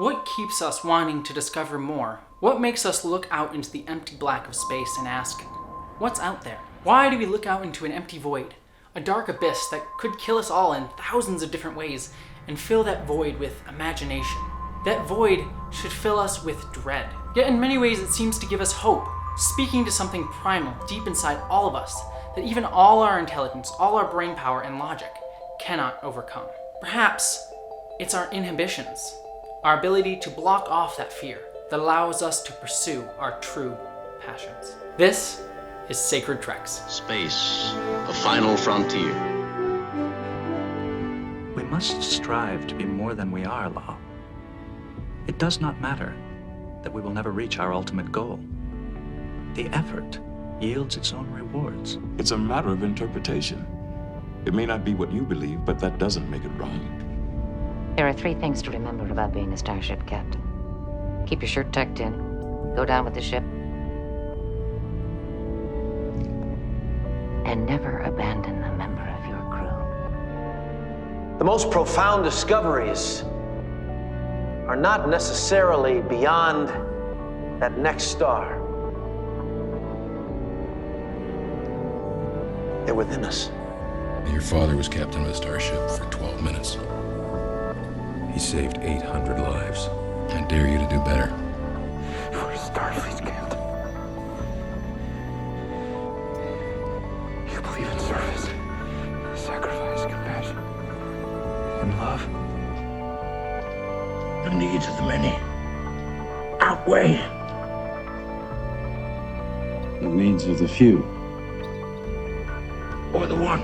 What keeps us wanting to discover more? What makes us look out into the empty black of space and ask, what's out there? Why do we look out into an empty void? A dark abyss that could kill us all in thousands of different ways, and fill that void with imagination. That void should fill us with dread. Yet in many ways it seems to give us hope, speaking to something primal deep inside all of us that even all our intelligence, all our brain power and logic cannot overcome. Perhaps it's our inhibitions, our ability to block off that fear that allows us to pursue our true passions. This is Sacred Treks. Space, the final frontier. We must strive to be more than we are, Law. It does not matter that we will never reach our ultimate goal. The effort yields its own rewards. It's a matter of interpretation. It may not be what you believe, but that doesn't make it wrong. There are 3 things to remember about being a starship captain. Keep your shirt tucked in, go down with the ship, and never abandon a member of your crew. The most profound discoveries are not necessarily beyond that next star. They're within us. Your father was captain of a starship for 12 minutes. He saved 800 lives. I dare you to do better. You're Starfleet's captain. You believe in service, sacrifice, compassion, and love. The needs of the many outweigh The needs of the few. or the one.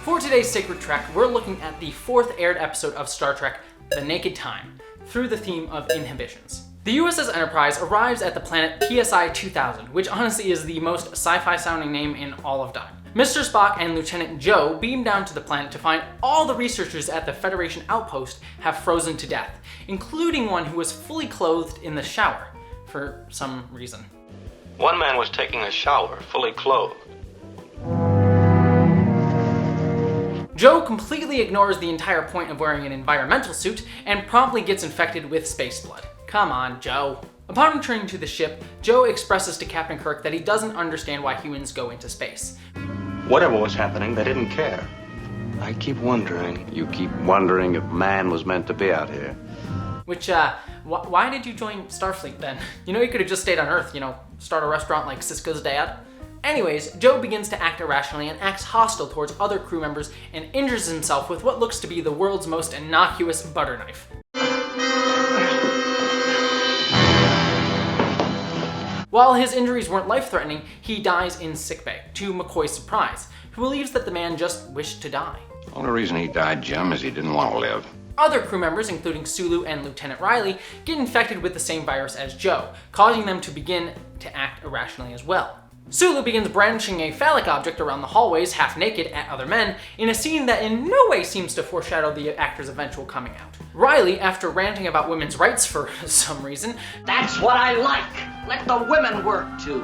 For today's Sacred Trek, we're looking at the 4th aired episode of Star Trek, The Naked Time, through the theme of inhibitions. The USS Enterprise arrives at the planet PSI 2000, which honestly is the most sci-fi sounding name in all of time. Mr. Spock and Lieutenant Joe beam down to the planet to find all the researchers at the Federation outpost have frozen to death, including one who was fully clothed in the shower, for some reason. One man was taking a shower, fully clothed. Joe completely ignores the entire point of wearing an environmental suit and promptly gets infected with space blood. Come on, Joe. Upon returning to the ship, Joe expresses to Captain Kirk that he doesn't understand why humans go into space. Whatever was happening, they didn't care. I keep wondering. You keep wondering if man was meant to be out here. Which, why did you join Starfleet then? You know, you could have just stayed on Earth, start a restaurant like Sisko's dad. Anyways, Joe begins to act irrationally and acts hostile towards other crew members and injures himself with what looks to be the world's most innocuous butter knife. While his injuries weren't life-threatening, he dies in sickbay, to McCoy's surprise, who believes that the man just wished to die. The only reason he died, Jim, is he didn't want to live. Other crew members, including Sulu and Lieutenant Riley, get infected with the same virus as Joe, causing them to begin to act irrationally as well. Sulu begins brandishing a phallic object around the hallways, half naked, at other men, in a scene that in no way seems to foreshadow the actor's eventual coming out. Riley, after ranting about women's rights for some reason, "That's what I like! Let the women work too!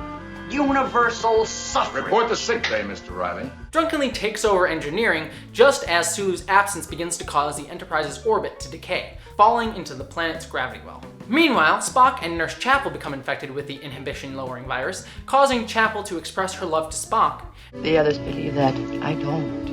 Universal suffrage!" Report to sickbay, Mr. Riley. drunkenly takes over engineering just as Sulu's absence begins to cause the Enterprise's orbit to decay, falling into the planet's gravity well. Meanwhile, Spock and Nurse Chapel become infected with the inhibition-lowering virus, causing Chapel to express her love to Spock. The others believe that. I don't.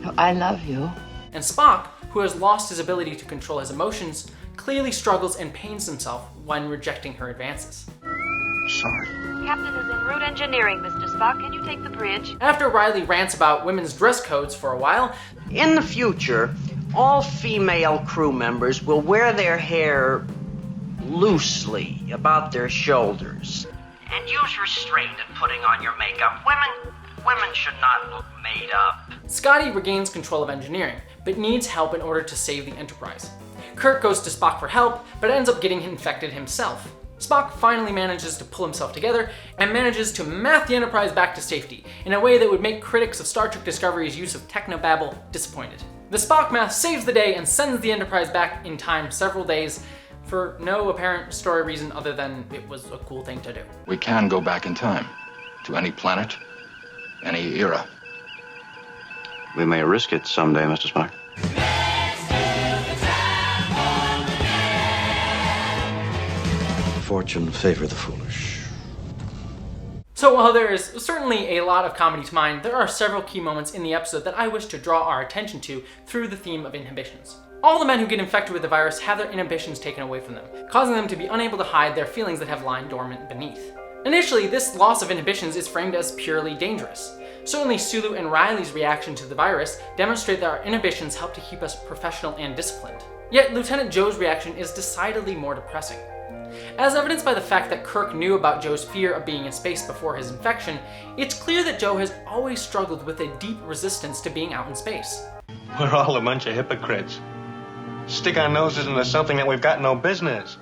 No, I love you. And Spock, who has lost his ability to control his emotions, clearly struggles and pains himself when rejecting her advances. Sorry. Captain is en route engineering, Mr. Spock. Can you take the bridge? After Riley rants about women's dress codes for a while, In the future, all female crew members will wear their hair loosely about their shoulders. And use restraint in putting on your makeup. Women should not look made up. Scotty regains control of engineering, but needs help in order to save the Enterprise. Kirk goes to Spock for help, but ends up getting infected himself. Spock finally manages to pull himself together and manages to math the Enterprise back to safety in a way that would make critics of Star Trek Discovery's use of technobabble disappointed. The Spock math saves the day and sends the Enterprise back in time several days for no apparent story reason other than it was a cool thing to do. We can go back in time to any planet, any era. We may risk it someday, Mr. Spock. Fortune favor the foolish. So while there is certainly a lot of comedy to mine, there are several key moments in the episode that I wish to draw our attention to through the theme of inhibitions. All the men who get infected with the virus have their inhibitions taken away from them, causing them to be unable to hide their feelings that have lain dormant beneath. Initially, this loss of inhibitions is framed as purely dangerous. Certainly Sulu and Riley's reaction to the virus demonstrate that our inhibitions help to keep us professional and disciplined. Yet Lieutenant Joe's reaction is decidedly more depressing. As evidenced by the fact that Kirk knew about Joe's fear of being in space before his infection, it's clear that Joe has always struggled with a deep resistance to being out in space. We're all a bunch of hypocrites. Stick our noses into something that we've got no business.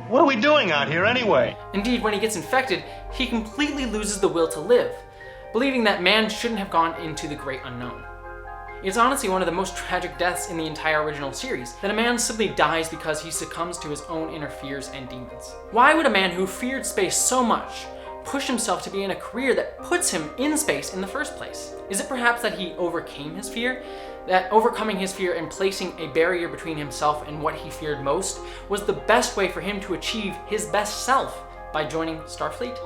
What are we doing out here anyway? Indeed, when he gets infected, he completely loses the will to live, believing that man shouldn't have gone into the great unknown. It's honestly one of the most tragic deaths in the entire original series, that a man simply dies because he succumbs to his own inner fears and demons. Why would a man who feared space so much push himself to be in a career that puts him in space in the first place? Is it perhaps that he overcame his fear? That overcoming his fear and placing a barrier between himself and what he feared most was the best way for him to achieve his best self by joining Starfleet?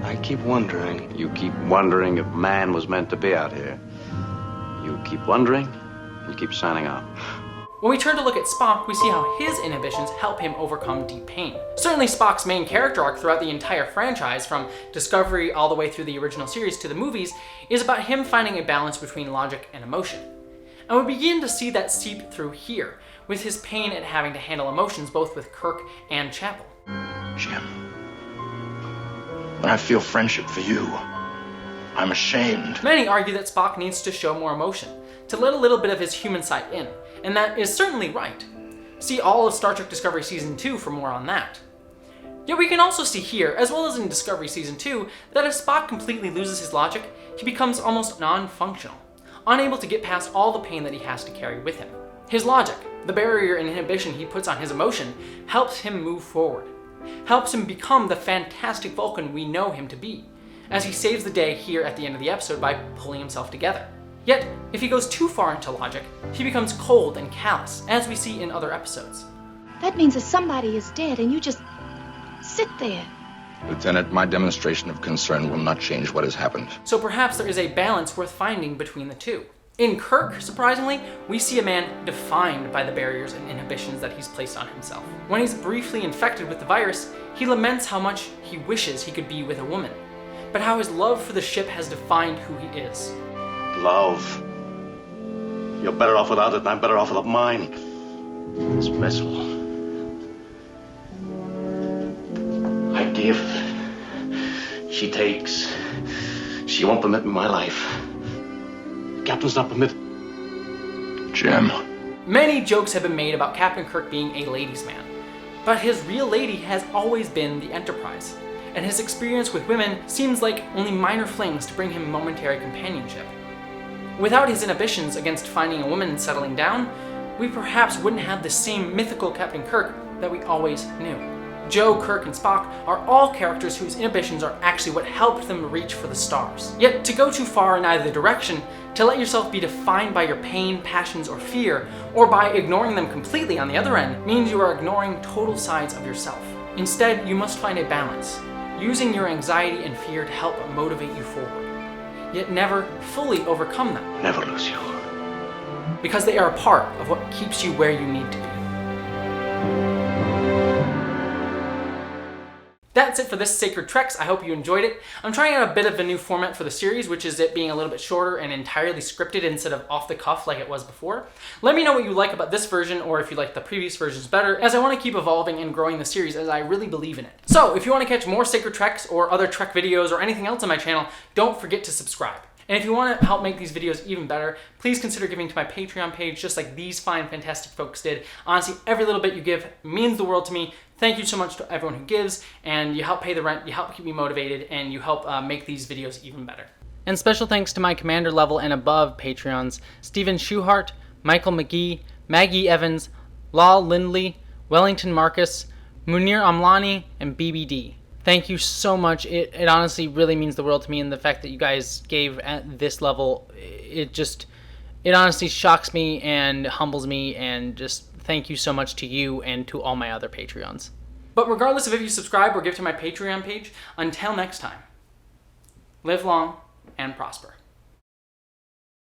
I keep wondering. You keep wondering if man was meant to be out here. You keep wondering, you keep signing up. When we turn to look at Spock, we see how his inhibitions help him overcome deep pain. Certainly Spock's main character arc throughout the entire franchise, from Discovery all the way through the original series to the movies, is about him finding a balance between logic and emotion. And we begin to see that seep through here, with his pain at having to handle emotions both with Kirk and Chapel. Jim, when I feel friendship for you, I'm ashamed. Many argue that Spock needs to show more emotion, to let a little bit of his human side in, and that is certainly right. See all of Star Trek Discovery Season 2 for more on that. Yet we can also see here, as well as in Discovery Season 2, that if Spock completely loses his logic, he becomes almost non-functional, unable to get past all the pain that he has to carry with him. His logic, the barrier and inhibition he puts on his emotion, helps him move forward, helps him become the fantastic Vulcan we know him to be, as he saves the day here at the end of the episode by pulling himself together. Yet, if he goes too far into logic, he becomes cold and callous, as we see in other episodes. That means that somebody is dead and you just sit there. Lieutenant, my demonstration of concern will not change what has happened. So perhaps there is a balance worth finding between the two. In Kirk, surprisingly, we see a man defined by the barriers and inhibitions that he's placed on himself. When he's briefly infected with the virus, he laments how much he wishes he could be with a woman, but how his love for the ship has defined who he is. Love. You're better off without it, and I'm better off without mine. This vessel. I give. She takes. She won't permit me my life. The captain's not permitted. Jim. Many jokes have been made about Captain Kirk being a ladies' man, but his real lady has always been the Enterprise, and his experience with women seems like only minor flings to bring him momentary companionship. Without his inhibitions against finding a woman and settling down, we perhaps wouldn't have the same mythical Captain Kirk that we always knew. Joe, Kirk, and Spock are all characters whose inhibitions are actually what helped them reach for the stars. Yet to go too far in either direction, to let yourself be defined by your pain, passions, or fear, or by ignoring them completely on the other end, means you are ignoring total sides of yourself. Instead, you must find a balance, using your anxiety and fear to help motivate you forward, yet never fully overcome them. Never lose you. Because they are a part of what keeps you where you need to be. That's it for this Sacred Treks. I hope you enjoyed it. I'm trying out a bit of a new format for the series, which is it being a little bit shorter and entirely scripted instead of off the cuff like it was before. Let me know what you like about this version, or if you like the previous versions better, as I want to keep evolving and growing the series as I really believe in it. So if you want to catch more Sacred Treks or other Trek videos or anything else on my channel, don't forget to subscribe. And if you want to help make these videos even better, please consider giving to my Patreon page, just like these fine, fantastic folks did. Honestly, every little bit you give means the world to me. Thank you so much to everyone who gives, and you help pay the rent, you help keep me motivated, and you help make these videos even better. And special thanks to my commander level and above Patreons, Stephen Schuhart, Michael McGee, Maggie Evans, Lal Lindley, Wellington Marcus, Munir Amlani, and BBD. Thank you so much. It honestly really means the world to me, and the fact that you guys gave at this level, it honestly shocks me and humbles me, and just thank you so much to you and to all my other Patreons. But regardless of if you subscribe or give to my Patreon page, until next time, live long and prosper.